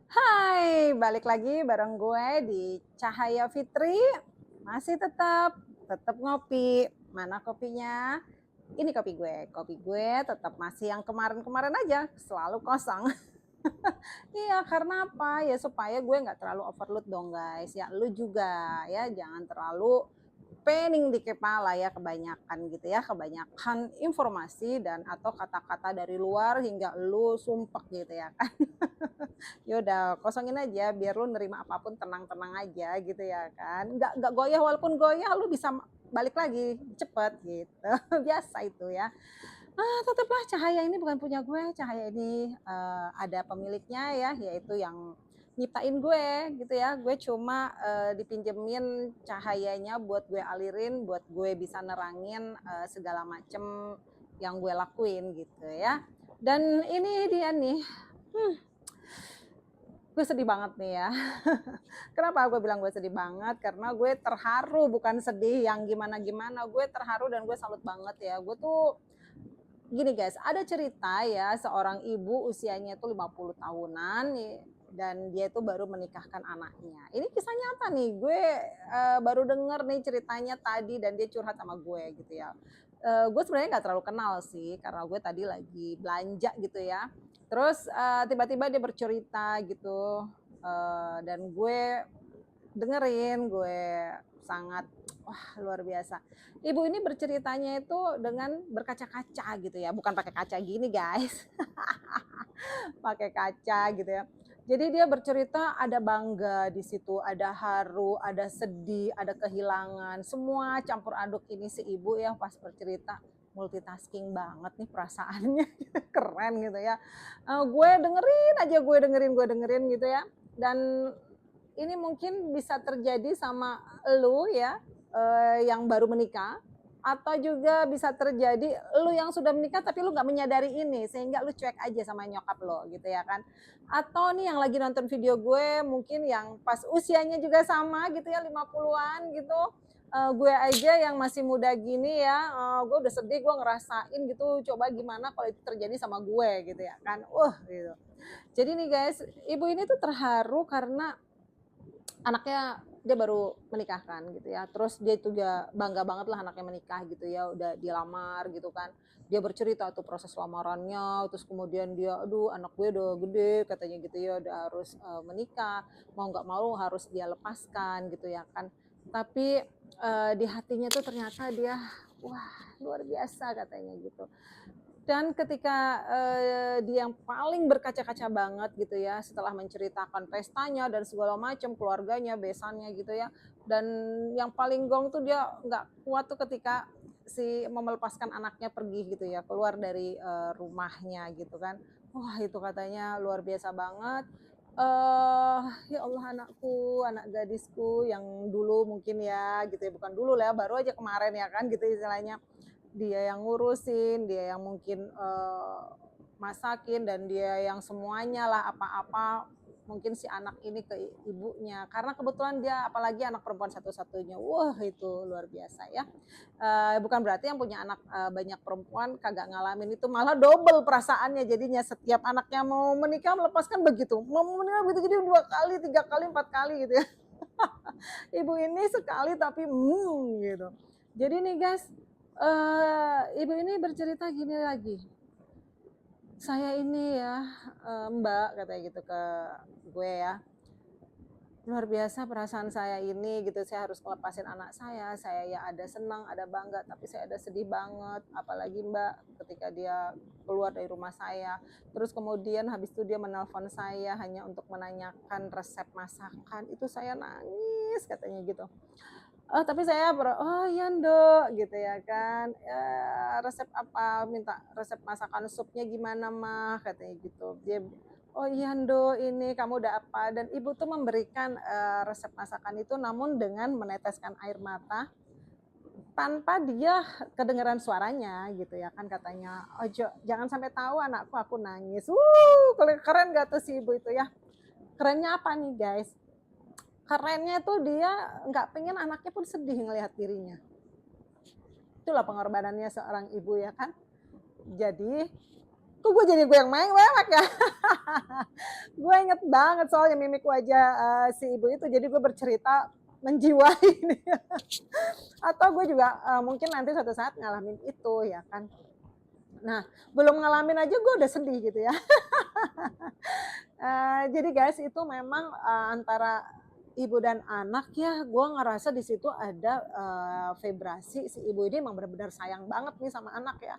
Hai, balik lagi bareng gue di Cahaya Fitri. Masih tetap ngopi. Mana kopinya? Ini kopi gue. Kopi gue tetap masih yang kemarin-kemarin aja, selalu kosong. Iya, karena apa? Ya supaya gue nggak terlalu overload dong guys. Ya lu juga ya, jangan terlalu pening di kepala ya kebanyakan gitu ya, kebanyakan informasi dan atau kata-kata dari luar hingga lu sumpek gitu ya kan. Ya udah kosongin aja biar lu nerima apapun tenang-tenang aja gitu ya kan. Nggak goyah, walaupun goyah lu bisa balik lagi cepet gitu. Biasa itu ya. Tetaplah cahaya ini bukan punya gue, cahaya ini ada pemiliknya ya, yaitu yang nyiptain gue gitu ya. Gue cuma dipinjemin cahayanya buat gue alirin, buat gue bisa nerangin segala macem yang gue lakuin gitu ya. Dan ini dia nih, gue sedih banget nih ya. Kenapa gue bilang gue sedih banget? Karena gue terharu, bukan sedih yang gimana-gimana. Gue terharu dan gue salut banget ya. Gue tuh gini guys, ada cerita ya seorang ibu usianya itu 50 tahunan dan dia itu baru menikahkan anaknya. Ini kisah nyata nih, gue baru denger nih ceritanya tadi dan dia curhat sama gue gitu ya. Gue sebenarnya nggak terlalu kenal sih karena gue tadi lagi belanja gitu ya. Terus tiba-tiba dia bercerita gitu, dan gue dengerin, gue sangat wah luar biasa. Ibu ini berceritanya itu dengan berkaca-kaca gitu ya, bukan pakai kaca gini guys, pakai kaca gitu ya. Jadi dia bercerita ada bangga di situ, ada haru, ada sedih, ada kehilangan, semua campur aduk ini si ibu ya pas bercerita multitasking banget nih perasaannya, keren gitu ya. Gue dengerin aja, gue dengerin gitu ya. Dan ini mungkin bisa terjadi sama lu ya, yang baru menikah, atau juga bisa terjadi lu yang sudah menikah tapi lu nggak menyadari ini, sehingga lu cuek aja sama nyokap lo gitu ya kan. Atau nih yang lagi nonton video gue mungkin yang pas usianya juga sama gitu ya 50-an gitu, gue aja yang masih muda gini ya, gue udah sedih, gue ngerasain gitu, coba gimana kalau itu terjadi sama gue gitu ya kan, gitu. Jadi nih guys, ibu ini tuh terharu karena anaknya dia baru menikah kan gitu ya, terus dia juga bangga banget lah anaknya menikah gitu ya, udah dilamar gitu kan. Dia bercerita tuh proses lamarannya, terus kemudian dia, "Aduh anak gue udah gede," katanya gitu ya, "udah harus, menikah, mau nggak mau harus dia lepaskan," gitu ya kan. Tapi, di hatinya tuh ternyata dia, wah luar biasa katanya gitu. Dan ketika, dia yang paling berkaca-kaca banget gitu ya, setelah menceritakan pestanya dan segala macam, keluarganya, besannya gitu ya, dan yang paling gong tuh dia nggak kuat tuh ketika mau melepaskan anaknya pergi gitu ya, keluar dari, rumahnya gitu kan. Wah itu katanya luar biasa banget, "Ya Allah anakku, anak gadisku yang dulu mungkin ya," gitu ya, bukan dulu lah ya, baru aja kemarin ya kan gitu istilahnya, dia yang ngurusin, dia yang mungkin, masakin dan dia yang semuanya lah, apa-apa mungkin si anak ini ke ibunya. Karena kebetulan dia apalagi anak perempuan satu-satunya. Wah, itu luar biasa ya. Bukan berarti yang punya anak, banyak perempuan kagak ngalamin itu, malah double perasaannya jadinya setiap anaknya mau menikah melepaskan begitu, mau menikah begitu, jadi 2 kali, 3 kali, 4 kali gitu ya. Ibu ini sekali tapi, gitu. Jadi nih guys, ibu ini bercerita gini lagi, "Saya ini ya, Mbak," katanya gitu ke gue ya, "luar biasa perasaan saya ini gitu, saya harus ngelepasin anak saya ya ada senang, ada bangga, tapi saya ada sedih banget. Apalagi Mbak ketika dia keluar dari rumah saya, terus kemudian habis itu dia menelpon saya hanya untuk menanyakan resep masakan, itu saya nangis," katanya gitu. Oh, tapi saya "Oh iya Nduk," gitu ya kan, "Resep apa? Minta resep masakan supnya gimana Mah?" Katanya gitu. Dia, "Oh iya Nduk, ini kamu udah apa?" Dan ibu tuh memberikan, resep masakan itu namun dengan meneteskan air mata, tanpa dia kedengeran suaranya gitu ya kan katanya, "Ojo jangan sampai tahu anakku aku nangis." Keren nggak tuh si ibu itu ya. Kerennya apa nih guys, kerennya tuh dia nggak pengen anaknya pun sedih ngelihat dirinya. Itulah pengorbanannya seorang ibu ya kan. Jadi Kok gue jadi gue yang mewek ya? Gue inget banget soalnya mimik wajah, si ibu itu, jadi gue bercerita menjiwai nih. Atau gue juga, mungkin nanti suatu saat ngalamin itu ya kan. Nah, belum ngalamin aja gue udah sedih gitu ya. Jadi guys itu memang, antara ibu dan anak ya, gue ngerasa di situ ada, vibrasi si ibu ini emang benar-benar sayang banget nih sama anak ya.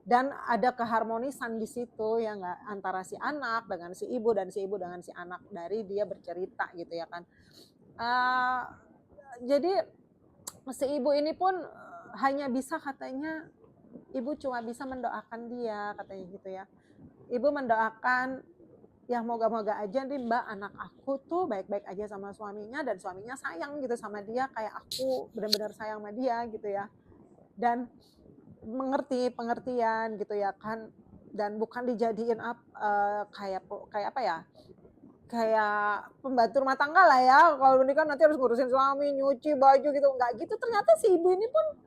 Dan ada keharmonisan di situ ya nggak, antara si anak dengan si ibu dan si ibu dengan si anak dari dia bercerita gitu ya kan. Eee, jadi si ibu ini pun, hanya bisa katanya, ibu cuma bisa mendoakan dia katanya gitu ya. Ibu mendoakan, ya moga-moga aja nih Mbak, anak aku tuh baik-baik aja sama suaminya dan suaminya sayang gitu sama dia kayak aku benar-benar sayang sama dia gitu ya. Dan mengerti, pengertian gitu ya kan, dan bukan dijadiin kayak apa ya, kayak pembantu rumah tangga lah ya, kalau ini kan nanti harus ngurusin suami, nyuci baju gitu, enggak gitu. Ternyata si ibu ini pun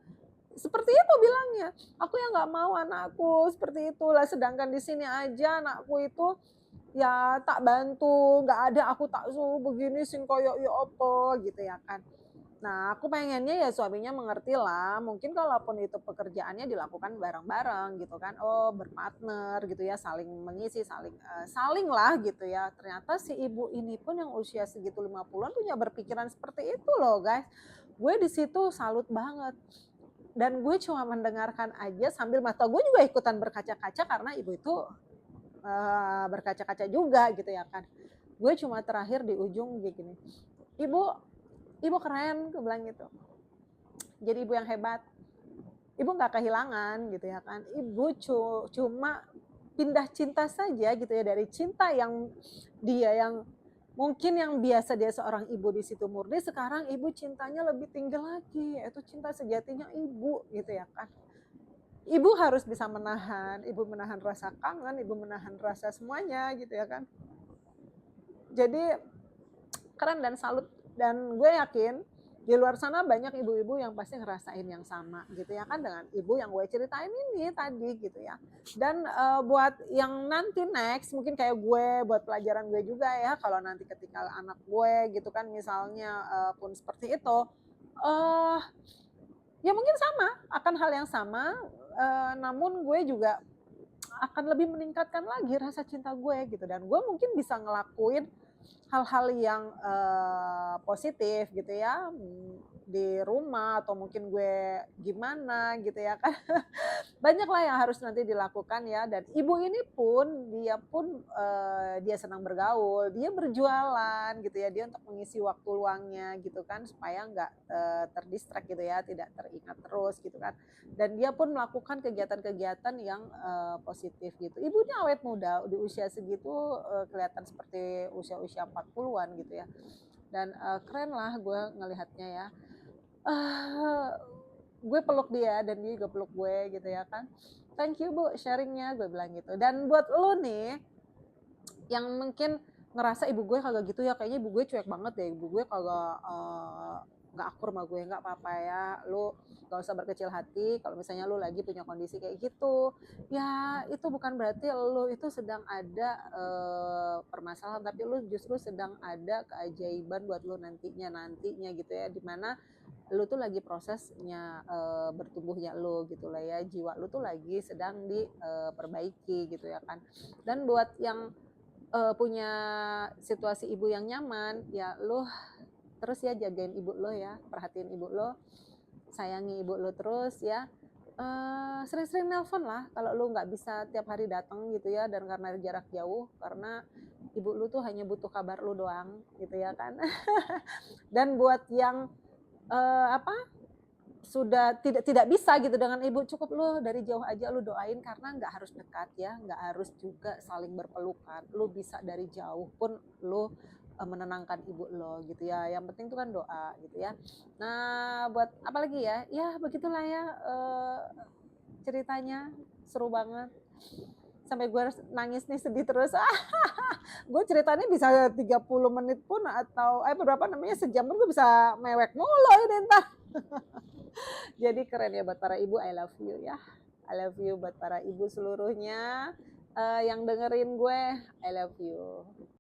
seperti itu bilangnya, "Aku yang nggak mau anakku seperti itu, lah sedangkan di sini aja anakku itu ya tak bantu, nggak ada aku tak suruh begini sing koyo yo opo," gitu ya kan. Nah, aku pengennya ya suaminya mengerti lah, mungkin kalaupun itu pekerjaannya dilakukan bareng-bareng gitu kan, oh berpartner gitu ya, saling mengisi, saling lah gitu ya. Ternyata si ibu ini pun yang usia segitu 50-an punya berpikiran seperti itu loh guys. Gue di situ salut banget dan gue cuma mendengarkan aja sambil mata gue juga ikutan berkaca-kaca karena ibu itu, berkaca-kaca juga gitu ya kan. Gue cuma terakhir di ujung kayak gini, "Ibu Ibu keren," gue bilang gitu. Jadi ibu yang hebat. Ibu nggak kehilangan gitu ya kan. Ibu cuma pindah cinta saja gitu ya dari cinta yang dia yang mungkin yang biasa dia seorang ibu di situ murni, sekarang ibu cintanya lebih tinggi lagi, yaitu cinta sejatinya ibu gitu ya kan. Ibu harus bisa menahan, ibu menahan rasa kangen, ibu menahan rasa semuanya gitu ya kan. Jadi keren dan salut dan gue yakin di luar sana banyak ibu-ibu yang pasti ngerasain yang sama gitu ya kan dengan ibu yang gue ceritain ini tadi gitu ya. Dan, buat yang nanti next mungkin kayak gue buat pelajaran gue juga ya kalau nanti ketika anak gue gitu kan misalnya, pun seperti itu, eee, ya mungkin sama, akan hal yang sama, namun gue juga akan lebih meningkatkan lagi rasa cinta gue gitu dan gue mungkin bisa ngelakuin hal-hal yang, positif gitu ya, di rumah atau mungkin gue gimana gitu ya kan. Banyaklah yang harus nanti dilakukan ya dan ibu ini pun, dia pun, dia senang bergaul, dia berjualan gitu ya, dia untuk mengisi waktu luangnya gitu kan supaya nggak, ter gitu ya, tidak teringat terus gitu kan. Dan dia pun melakukan kegiatan-kegiatan yang, positif gitu. Ibunya awet muda, di usia segitu, kelihatan seperti usia-usia 40-an gitu ya. Dan, keren lah gue ngelihatnya ya. Ah, gue peluk dia dan dia juga peluk gue gitu ya kan. "Thank you Bu sharing-nya," gue bilang gitu. Dan buat lu nih, yang mungkin ngerasa ibu gue kagak gitu ya, kayaknya ibu gue cuek banget deh, ibu gue kagak, nggak akur sama gue, nggak apa-apa ya, lu nggak usah berkecil hati kalau misalnya lu lagi punya kondisi kayak gitu. Ya itu bukan berarti lu itu sedang ada, permasalahan, tapi lu justru sedang ada keajaiban buat lu nantinya gitu ya, di mana lu tuh lagi prosesnya, bertumbuhnya lu gitu lah ya, jiwa lu tuh lagi sedang diperbaiki gitu ya kan. Dan buat yang punya situasi ibu yang nyaman, ya lu terus ya jagain ibu lo ya, perhatiin ibu lo, sayangi ibu lo terus ya. Sering-sering nelpon lah kalau lu nggak bisa tiap hari datang gitu ya dan karena jarak jauh, karena ibu lu tuh hanya butuh kabar lu doang gitu ya kan. Dan buat yang, apa, sudah tidak tidak bisa gitu dengan ibu, cukup lu dari jauh aja lu doain karena nggak harus dekat ya, nggak harus juga saling berpelukan. Lu bisa dari jauh pun lu, menenangkan ibu lo gitu ya, yang penting tuh kan doa gitu ya. Nah buat apa lagi ya, ya begitulah ya, ceritanya seru banget, sampai gue nangis nih sedih terus. Gue ceritanya bisa 30 menit pun atau berapa namanya, sejam pun gue bisa mewek mulu ini entar. Jadi keren ya buat para ibu, I love you ya. I love you buat para ibu seluruhnya. yang dengerin gue, I love you.